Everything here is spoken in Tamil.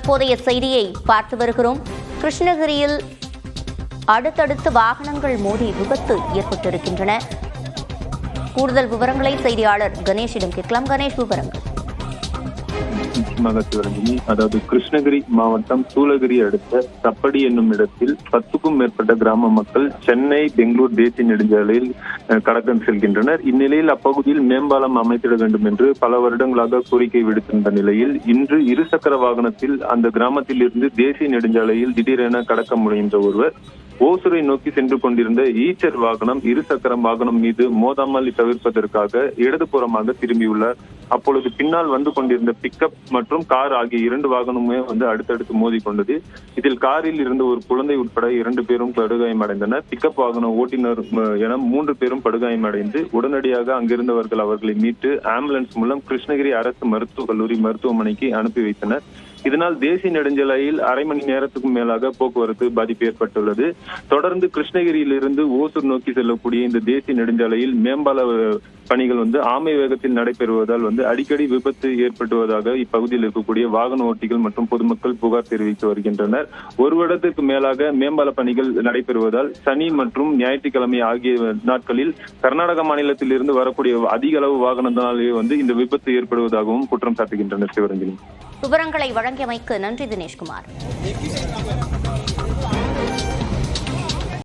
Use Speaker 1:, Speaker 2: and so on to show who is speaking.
Speaker 1: தற்போதைய செய்தியை பார்த்து வருகிறோம். கிருஷ்ணகிரியில் அடுத்தடுத்து வாகனங்கள் மோதி விபத்து ஏற்பட்டிருக்கின்றன. கூடுதல் விவரங்களை செய்தியாளர் கணேஷிடம் கேட்கலாம். கணேஷ், விவரங்கள்.
Speaker 2: அதாவது கிருஷ்ணகிரி மாவட்டம் சூளகிரி அடுத்த தப்படி என்னும் இடத்தில் 10க்கும் மேற்பட்ட கிராம மக்கள் சென்னை பெங்களூர் தேசிய நெடுஞ்சாலையில் கடக்க செல்கின்றனர். இந்நிலையில் அப்பகுதியில் மேம்பாலம் அமைத்திட வேண்டும் என்று பல வருடங்களாக கோரிக்கை விடுத்திருந்த நிலையில் இன்று இருசக்கர வாகனத்தில் அந்த கிராமத்தில் இருந்து தேசிய நெடுஞ்சாலையில் திடீரென கடக்க முயன்ற ஒருவர் ஓசூரை நோக்கி சென்று கொண்டிருந்த ஈச்சர் வாகனம் இருசக்கர வாகனம் மீது மோதாமல் தவிர்ப்பதற்காக இடதுபுறமாக திரும்பியுள்ளார். அப்பொழுது பின்னால் வந்து கொண்டிருந்த பிக்கப் மற்றும் கார் ஆகிய 2 வாகனமுமே அடுத்தடுத்து மோதிக்கொண்டது. இதில் காரில் இருந்த ஒரு குழந்தை உட்பட 2 பேரும் படுகாயமடைந்தனர். பிக்கப் வாகன ஓட்டுநர் என 3 பேரும் படுகாயமடைந்து உடனடியாக அங்கிருந்தவர்கள் அவர்களை மீட்டு ஆம்புலன்ஸ் மூலம் கிருஷ்ணகிரி அரசு மருத்துவக் கல்லூரி மருத்துவமனைக்கு அனுப்பி வைத்தனர். இதனால் தேசிய நெடுஞ்சாலையில் அரை மணி நேரத்துக்கும் மேலாக போக்குவரத்து பாதிப்பு ஏற்பட்டுள்ளது. தொடர்ந்து கிருஷ்ணகிரியில் இருந்து ஓசூர் நோக்கி செல்லக்கூடிய இந்த தேசிய நெடுஞ்சாலையில் மேம்பால பணிகள் ஆமை வேகத்தில் நடைபெறுவதால் அடிக்கடி விபத்து ஏற்படுவதாக இப்பகுதியில் இருக்கக்கூடிய வாகன ஓட்டிகள் மற்றும் பொதுமக்கள் புகார் தெரிவித்து வருகின்றனர். ஒரு வருடத்திற்கு மேலாக மேம்பால பணிகள் நடைபெறுவதால் சனி மற்றும் ஞாயிற்றுக்கிழமை ஆகிய நாட்களில் கர்நாடக மாநிலத்தில் இருந்து வரக்கூடிய அதிக அளவு வாகனத்தினாலேயே இந்த விபத்து ஏற்படுவதாகவும் குற்றம் சாட்டுகின்றனர். சிவரஞ்சனி,
Speaker 1: விவரங்களை வழங்கியமைக்கு நன்றி தினேஷ்குமார்.